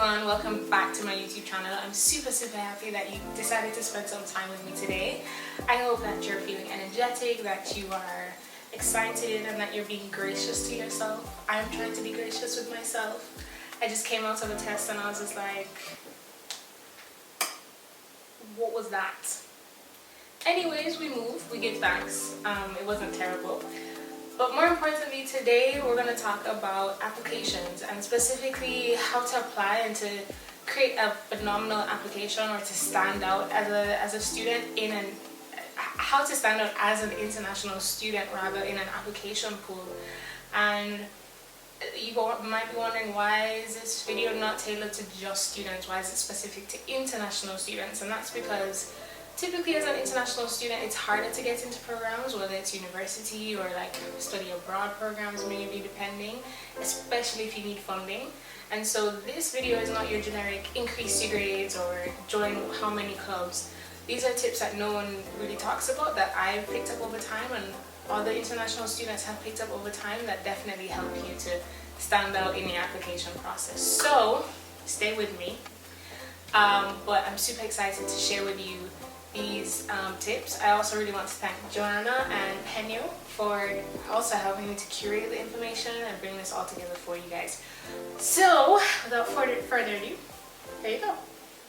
everyone, welcome back to my YouTube channel. I'm super happy that you decided to spend some time with me today. I hope that you're feeling energetic, that you are excited, and that you're being gracious to yourself. I'm trying to be gracious with myself. I just came out of a test and I was just like, what was that? Anyways, we move, we give thanks. It wasn't terrible. But more importantly, today we're going to talk about applications and specifically how to apply and to create a phenomenal application or to stand out as a student how to stand out as an international student rather in an application pool. And you might be wondering, why is this video not tailored to just students? Why is it specific to international students? And that's because typically as an international student, it's harder to get into programs, whether it's university or like study abroad programs, maybe depending, especially if you need funding. And so this video is not your generic increase your grades or join how many clubs. These are tips that no one really talks about that I've picked up over time and other international students have picked up over time that definitely help you to stand out in the application process. So stay with me. But I'm super excited to share with you these tips. I also really want to thank Joanna and Penyo for also helping me to curate the information and bring this all together for you guys. So without further ado, there you go.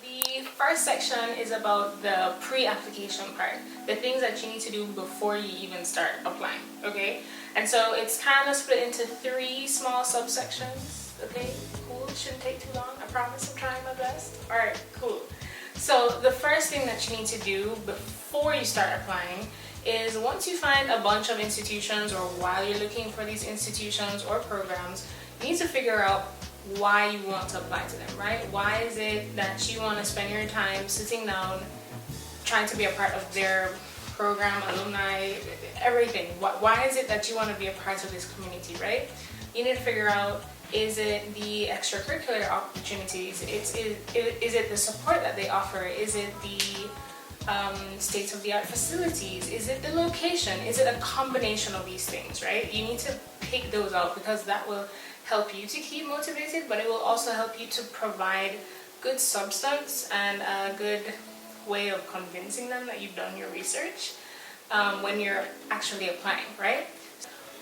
The first section is about the pre-application part, the things that you need to do before you even start applying, okay? And so it's kind of split into 3 small subsections, okay? Cool, it shouldn't take too long, I promise I'm trying my best. Alright, cool. So the first thing that you need to do before you start applying is, once you find a bunch of institutions or while you're looking for these institutions or programs, you need to figure out why you want to apply to them, right? Why is it that you want to spend your time sitting down trying to be a part of their program, alumni, everything? Why is it that you want to be a part of this community, right? You need to figure out, is it the extracurricular opportunities? Is it the support that they offer? Is it the state-of-the-art facilities? Is it the location? Is it a combination of these things, right? You need to pick those out because that will help you to keep motivated, but it will also help you to provide good substance and a good way of convincing them that you've done your research when you're actually applying, right?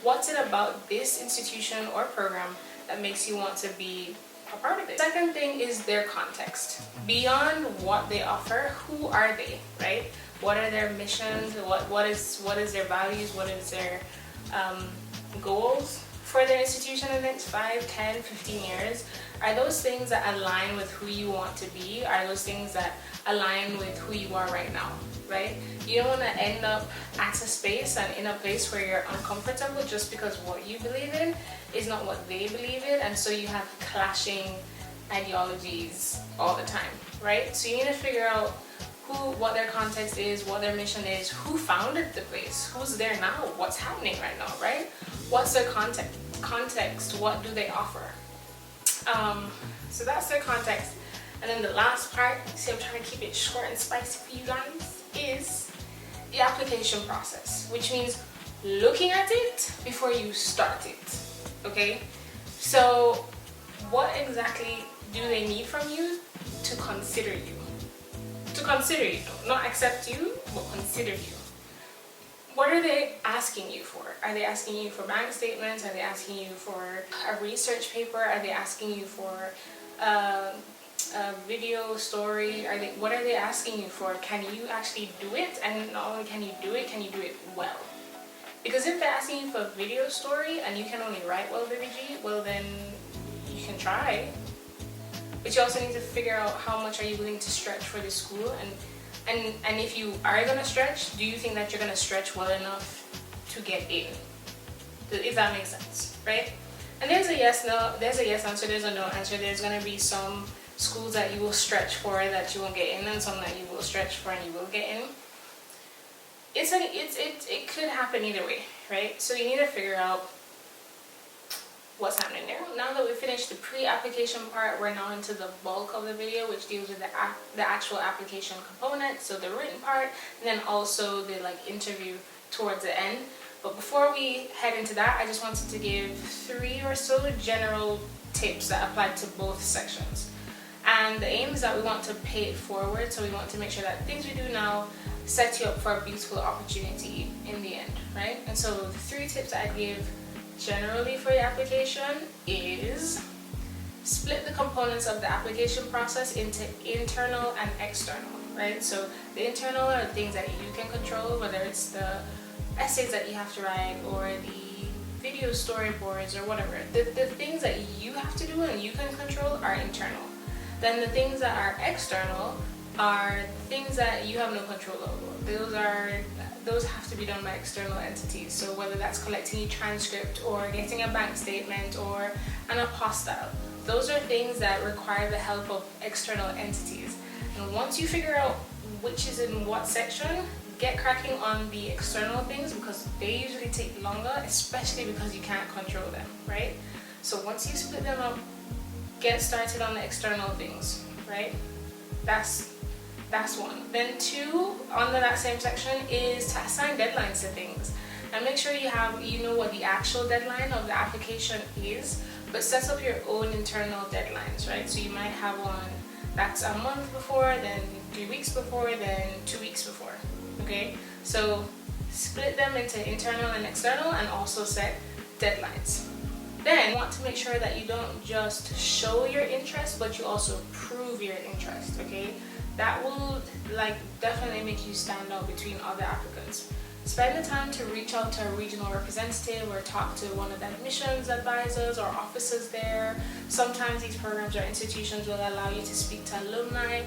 What's it about this institution or program that makes you want to be a part of it? Second thing is their context. Beyond what they offer, who are they, right? What are their missions? What is their values? What is their goals for their institution in the next 5, 10, 15 years? Are those things that align with who you want to be? Are those things that align with who you are right now, right? You don't want to end up at a space and in a place where you're uncomfortable just because what you believe in is not what they believe in, and so you have clashing ideologies all the time, right? So you need to figure out what their context is, what their mission is, who founded the place, who's there now, what's happening right now, right? What's their context, what do they offer? So that's their context. And then the last part, see, I'm trying to keep it short and spicy for you guys, is the application process, which means looking at it before you start it, okay? So what exactly do they need from you to consider you? To consider you, not accept you, but consider you. What are they asking you for? Are they asking you for bank statements? Are they asking you for a research paper? Are they asking you for a video story? What are they asking you for? Can you actually do it? And not only can you do it well? Because if they're asking you for a video story and you can only write well VBG, well then you can try. But you also need to figure out how much are you willing to stretch for the school, and if you are going to stretch, do you think that you're going to stretch well enough to get in? If that makes sense, right? And there's a yes answer, there's a no answer. There's going to be some schools that you will stretch for that you won't get in, and some that you will stretch for and you will get in. It could happen either way, right? So you need to figure out what's happening there. Now that we finished the pre-application part, we're now into the bulk of the video, which deals with the actual application component, so the written part, and then also the interview towards the end. But before we head into that, I just wanted to give 3 or so general tips that apply to both sections. And the aim is that we want to pay it forward, so we want to make sure that things we do now set you up for a beautiful opportunity in the end, right? And so the 3 tips I'd give generally for your application is split the components of the application process into internal and external, right? So the internal are the things that you can control, whether it's the essays that you have to write or the video storyboards or whatever. The things that you have to do and you can control are internal. Then the things that are external are things that you have no control over. Those have to be done by external entities. So whether that's collecting a transcript or getting a bank statement or an apostille, those are things that require the help of external entities. And once you figure out which is in what section, get cracking on the external things, because they usually take longer, especially because you can't control them, right? So once you split them up, get started on the external things, right? That's one. Then 2, under that same section, is to assign deadlines to things. And make sure you know what the actual deadline of the application is, but set up your own internal deadlines, right? So you might have one that's a month before, then 3 weeks before, then 2 weeks before, okay? So split them into internal and external, and also set deadlines. Then you want to make sure that you don't just show your interest, but you also prove your interest, okay? That will definitely make you stand out between other applicants. Spend the time to reach out to a regional representative or talk to one of the admissions advisors or officers there. Sometimes these programs or institutions will allow you to speak to alumni.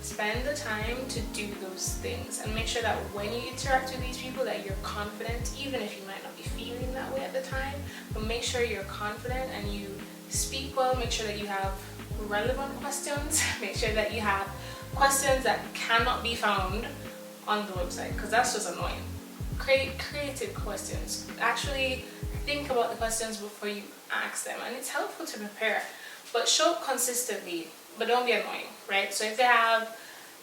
Spend the time to do those things and make sure that when you interact with these people that you're confident, even if you might not be feeling that way at the time, but make sure you're confident and you speak well. Make sure that you have relevant questions. Make sure that you have questions that cannot be found on the website, because that's just annoying. Create creative questions. Actually think about the questions before you ask them, and it's helpful to prepare, but show up consistently, but don't be annoying, right? So if they have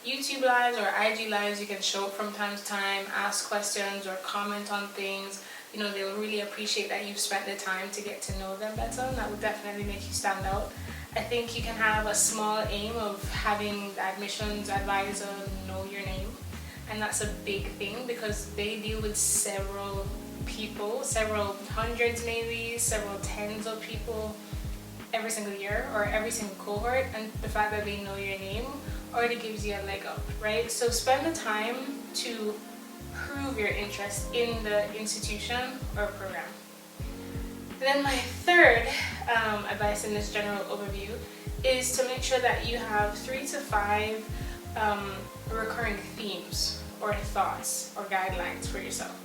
YouTube lives or IG lives, you can show up from time to time, ask questions or comment on things. You know, they'll really appreciate that you've spent the time to get to know them better, and that would definitely make you stand out. I think you can have a small aim of having the admissions advisor know your name, and that's a big thing because they deal with several people, several hundreds maybe, several tens of people every single year or every single cohort, and the fact that they know your name already gives you a leg up, right? So spend the time to prove your interest in the institution or program. And then my third advice in this general overview is to make sure that you have 3 to 5 recurring themes or thoughts or guidelines for yourself.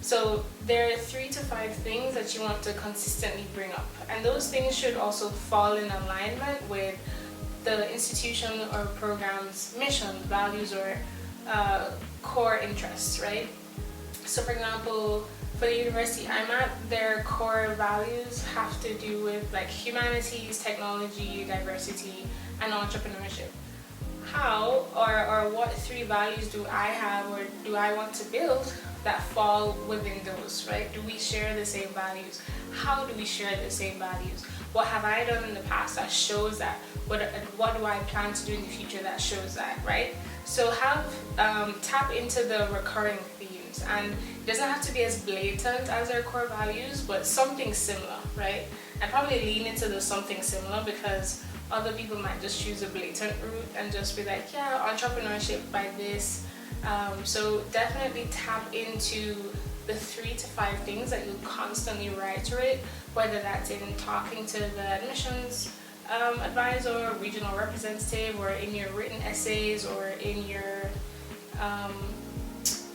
So there are 3 to 5 things that you want to consistently bring up, and those things should also fall in alignment with the institution or program's mission, values, or core interests, right? So for example, for the university I'm at, their core values have to do with like humanities, technology, diversity, and entrepreneurship. How or what 3 values do I have or do I want to build that fall within those, right? Do we share the same values? How do we share the same values? What have I done in the past that shows that? What do I plan to do in the future that shows that, right? So tap into the recurring themes, and it doesn't have to be as blatant as their core values, but something similar, right? And probably lean into the something similar, because other people might just choose a blatant route and just be like, yeah, entrepreneurship by this. So definitely tap into the 3 to 5 things that you constantly reiterate, whether that's in talking to the admissions advisor, regional representative, or in your written essays, or in your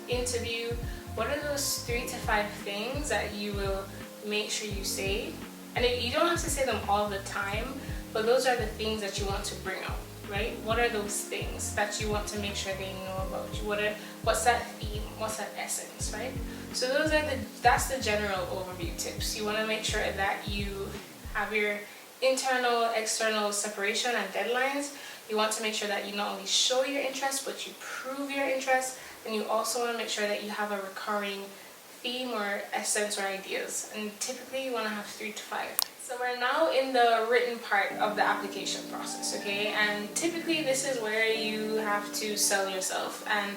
interview. What are those 3 to 5 things that you will make sure you say? And you don't have to say them all the time, but those are the things that you want to bring up, right? What are those things that you want to make sure they know about you? What's that theme? What's that essence, right? So that's the general overview tips. You want to make sure that you have your internal, external separation and deadlines. You want to make sure that you not only show your interest, but you prove your interest. And you also want to make sure that you have a recurring theme or essence or ideas. And typically you want to have 3 to 5 So we're now in the written part of the application process, okay? And typically this is where you have to sell yourself, and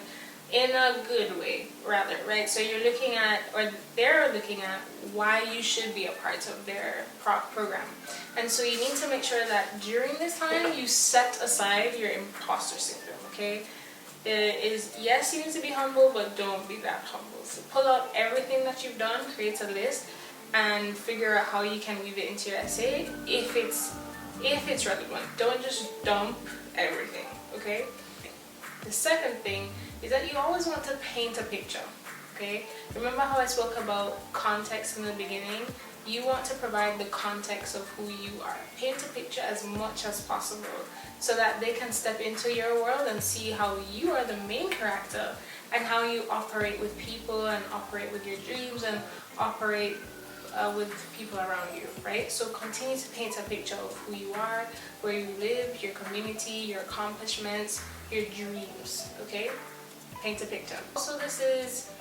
in a good way, rather, right? So you're looking at, or they're looking at, why you should be a part of their program. And so you need to make sure that during this time you set aside your imposter syndrome, okay? It is, yes, you need to be humble, but don't be that humble. So pull out everything that you've done, create a list, and figure out how you can weave it into your essay if it's relevant. Don't just dump everything, okay? The second thing is that you always want to paint a picture, okay? Remember how I spoke about context in the beginning? You want to provide the context of who you are. Paint a picture as much as possible so that they can step into your world and see how you are the main character and how you operate with people and operate with your dreams and operate with people around you, right? So continue to paint a picture of who you are, where you live, your community, your accomplishments, your dreams, okay? Paint a picture. Also, this is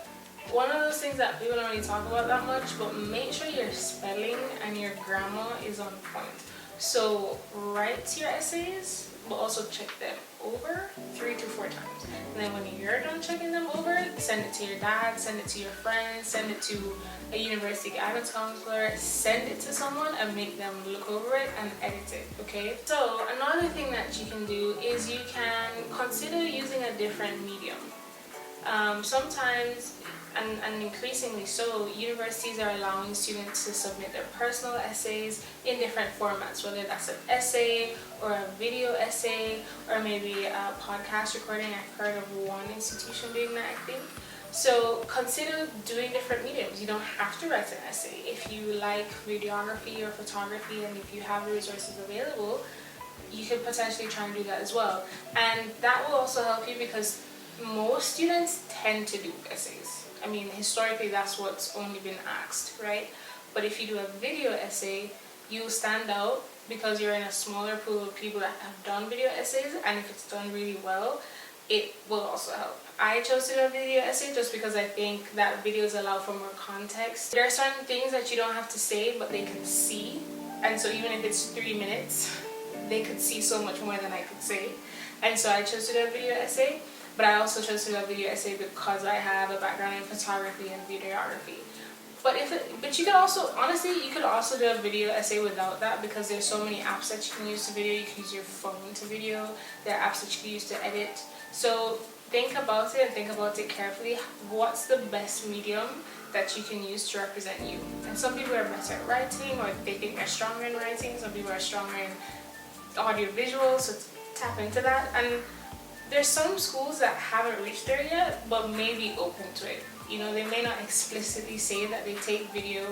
one of those things that people don't really talk about that much, but make sure your spelling and your grammar is on point. So write your essays, but also check them over 3 to 4 times. And then when you're done checking them over, send it to your dad, send it to your friends, send it to a university guidance counselor, send it to someone and make them look over it and edit it, okay? So another thing that you can do is you can consider using a different medium. Sometimes, and increasingly so, universities are allowing students to submit their personal essays in different formats, whether that's an essay or a video essay or maybe a podcast recording. I've heard of one institution doing that, I think. So consider doing different mediums. You don't have to write an essay. If you like videography or photography and if you have the resources available, you could potentially try and do that as well. And that will also help you because most students tend to do essays. I mean, historically, that's what's only been asked, right? But if you do a video essay, you'll stand out because you're in a smaller pool of people that have done video essays, and if it's done really well, it will also help. I chose to do a video essay just because I think that videos allow for more context. There are certain things that you don't have to say, but they can see, and so even if it's 3 minutes, they could see so much more than I could say. And so I chose to do a video essay. But I also chose to do a video essay because I have a background in photography and videography. But you could also, honestly, you could also do a video essay without that because there's so many apps that you can use to video. You can use your phone to video. There are apps that you can use to edit. So think about it and think about it carefully. What's the best medium that you can use to represent you? And some people are better at writing, or they think they're stronger in writing. Some people are stronger in audio visual, so tap into that. And there's some schools that haven't reached there yet, but may be open to it. You know, they may not explicitly say that they take video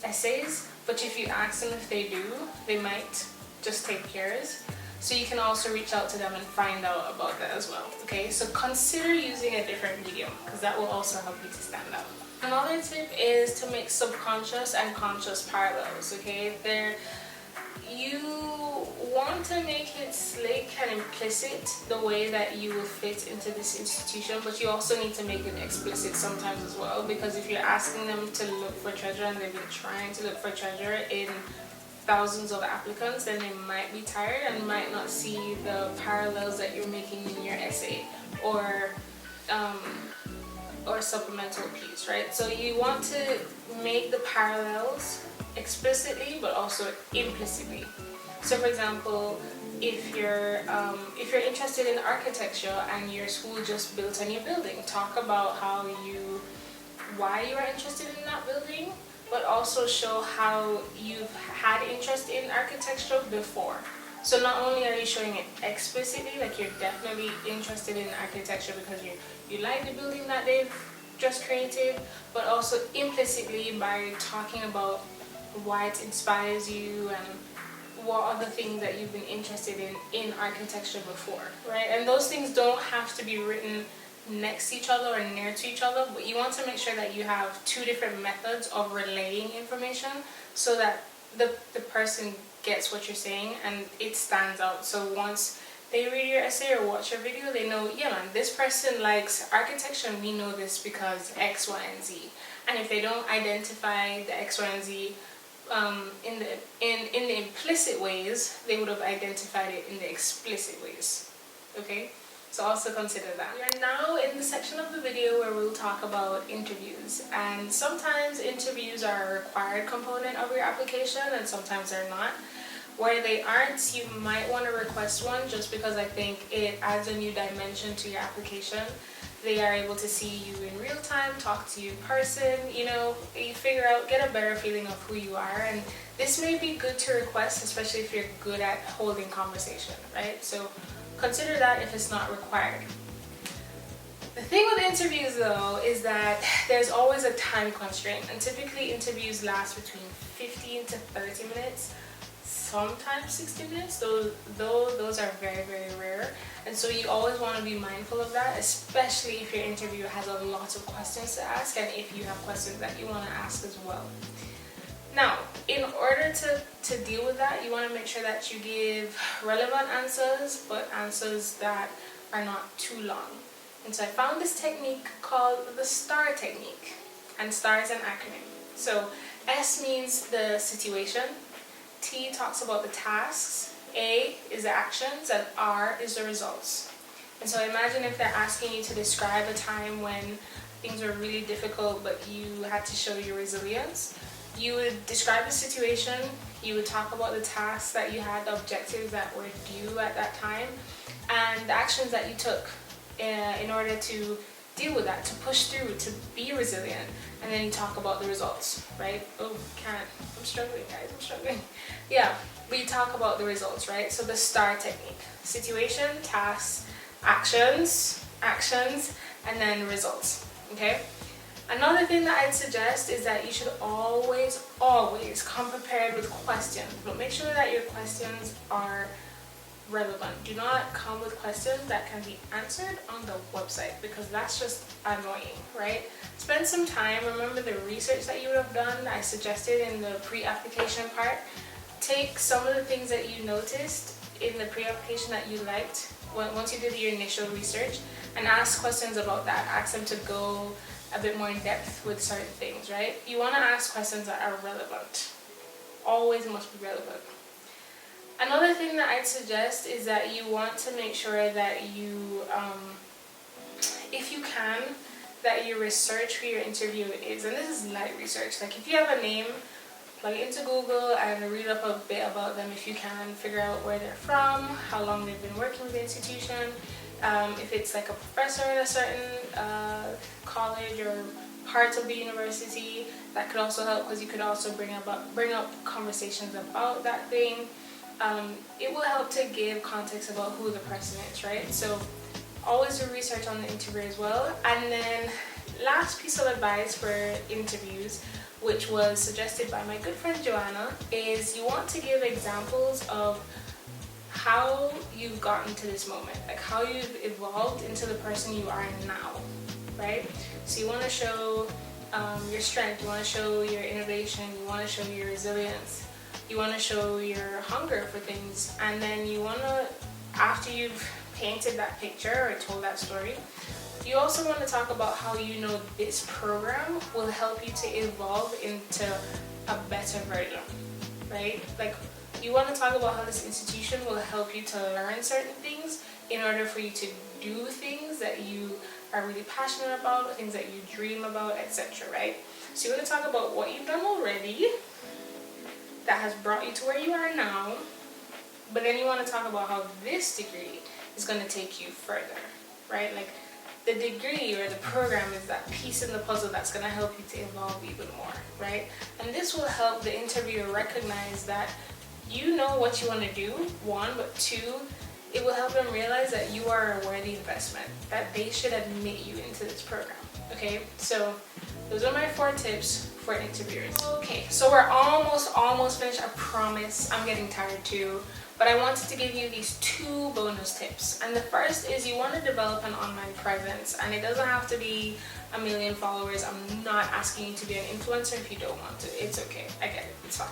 essays, but if you ask them if they do, they might just take yours. So you can also reach out to them and find out about that as well, okay? So consider using a different medium, because that will also help you to stand out. Another tip is to make subconscious and conscious parallels, okay? You want to make it slick and implicit the way that you will fit into this institution, but you also need to make it explicit sometimes as well, because if you're asking them to look for treasure and they've been trying to look for treasure in thousands of applicants, then they might be tired and might not see the parallels that you're making in your essay or supplemental piece, right? So you want to make the parallels explicitly but also implicitly. So for example, if you're interested in architecture and your school just built a new building, talk about why you are interested in that building, but also show how you've had interest in architecture before. So not only are you showing it explicitly, like you're definitely interested in architecture because you like the building that they've just created, but also implicitly by talking about why it inspires you and what are the things that you've been interested in architecture before, right? And those things don't have to be written next to each other or near to each other, but you want to make sure that you have two different methods of relaying information so that the person gets what you're saying and it stands out. So once they read your essay or watch your video, they know, yeah man, this person likes architecture and we know this because X, Y, and Z. And if they don't identify the X, Y, and Z in the implicit ways, they would have identified it in the explicit ways. Okay, so also consider that. We are now in the section of the video where we'll talk about interviews, and sometimes interviews are a required component of your application and sometimes they're not. Where they aren't, you might want to request one just because I think it adds a new dimension to your application. They are able to see you in real time, talk to you in person, you know, you figure out, get a better feeling of who you are. And this may be good to request, especially if you're good at holding conversation, right? So consider that if it's not required. The thing with interviews though is that there's always a time constraint, and typically interviews last between 15 to 30 minutes. Sometimes 60 minutes, though those are very, very rare. And so you always want to be mindful of that, especially if your interviewer has a lot of questions to ask and if you have questions that you want to ask as well. Now, in order to deal with that, you want to make sure that you give relevant answers, but answers that are not too long. And so I found this technique called the S.T.A.R Technique, and S.T.A.R is an acronym. So S means the situation, T talks about the tasks, A is the actions, and R is the results. And so imagine if they're asking you to describe a time when things were really difficult but you had to show your resilience. You would describe the situation, you would talk about the tasks that you had, the objectives that were due at that time, and the actions that you took in order to deal with that, to push through, to be resilient. And then you talk about the results, right? Oh, I'm struggling, guys, I'm struggling. Yeah, we talk about the results, right? So the S.T.A.R technique: situation, tasks, actions, and then results, okay? Another thing that I'd suggest is that you should always come prepared with questions, but make sure that your questions are relevant. Do not come with questions that can be answered on the website, because that's just annoying, right? Spend some time, remember the research that you would have done, I suggested in the pre-application part. Take some of the things that you noticed in the pre-application that you liked once you did your initial research, and ask questions about that. Ask them to go a bit more in depth with certain things, right? You want to ask questions that are relevant. Always must be relevant. Another thing that I'd suggest is that you want to make sure that you, if you can, that your research for your interview is, and this is light research, like if you have a name, plug it into Google and read up a bit about them if you can, figure out where they're from, how long they've been working with the institution, if it's like a professor at a certain college or part of the university, that could also help, because you could also bring up conversations about that thing. It will help to give context about who the person is, right? So always do research on the interview as well. And then last piece of advice for interviews, which was suggested by my good friend Joanna, is you want to give examples of how you've gotten to this moment, like how you've evolved into the person you are now, right? So you want to show your strength, you want to show your innovation, you want to show your resilience, you want to show your hunger for things, and then you want to, after you've painted that picture or told that story, you also want to talk about how you know this program will help you to evolve into a better version, right? Like, you want to talk about how this institution will help you to learn certain things in order for you to do things that you are really passionate about, things that you dream about, etc., right? So you want to talk about what you've done already that has brought you to where you are now, but then you want to talk about how this degree is going to take you further, right? Like, the degree or the program is that piece in the puzzle that's going to help you to evolve even more, right? And this will help the interviewer recognize that you know what you want to do, one, but two, it will help them realize that you are a worthy investment, that they should admit you into this program, okay? So those are my 4 tips for interviewers. Okay, so we're almost finished. I promise. I'm getting tired too. But I wanted to give you these 2 bonus tips. And the first is you want to develop an online presence. And it doesn't have to be 1 million followers. I'm not asking you to be an influencer if you don't want to. It's okay. I get it. It's fine.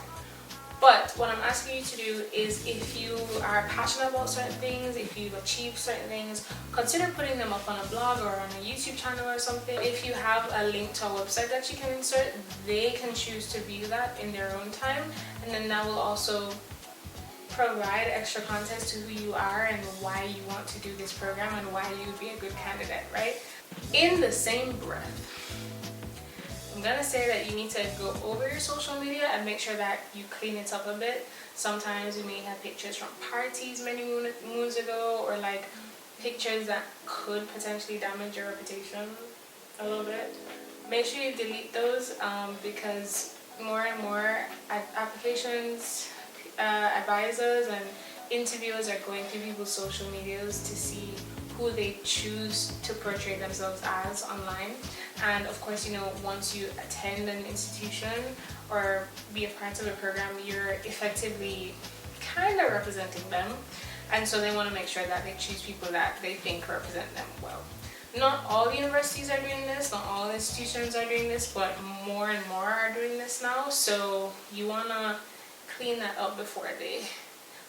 But what I'm asking you to do is, if you are passionate about certain things, if you've achieved certain things, consider putting them up on a blog or on a YouTube channel or something. If you have a link to a website that you can insert, they can choose to view that in their own time, and then that will also provide extra context to who you are and why you want to do this program and why you would be a good candidate, right? In the same breath, I'm gonna say that you need to go over your social media and make sure that you clean it up a bit. Sometimes you may have pictures from parties many moons ago, or like pictures that could potentially damage your reputation a little bit. Make sure you delete those because more and more applications, advisors and interviewers are going through people's social medias to see who they choose to portray themselves as online. And of course, you know, once you attend an institution or be a part of a program, you're effectively kind of representing them, and so they want to make sure that they choose people that they think represent them well. Not all universities are doing this, not all institutions are doing this, but more and more are doing this now, so you want to clean that up before they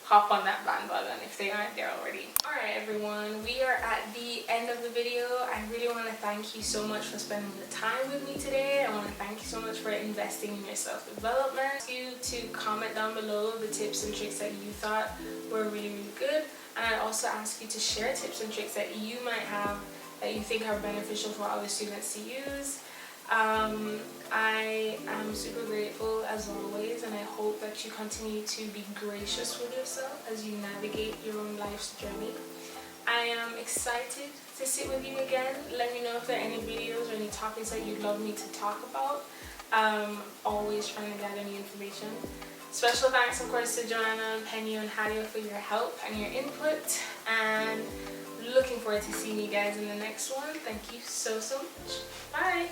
hop on that bandwagon if they aren't there already. Alright everyone, we are at the end of the video. I really want to thank you so much for spending the time with me today. I want to thank you so much for investing in your self-development. I ask you to comment down below the tips and tricks that you thought were really, really good. And I also ask you to share tips and tricks that you might have that you think are beneficial for other students to use. I am super grateful as always, and I hope that you continue to be gracious with yourself as you navigate your own life's journey. I am excited to sit with you again. Let me know if there are any videos or any topics that you'd love me to talk about. Always trying to gather new information. Special thanks, of course, to Joanna, Penny, and Hadia for your help and your input, and looking forward to seeing you guys in the next one. Thank you so much. Bye.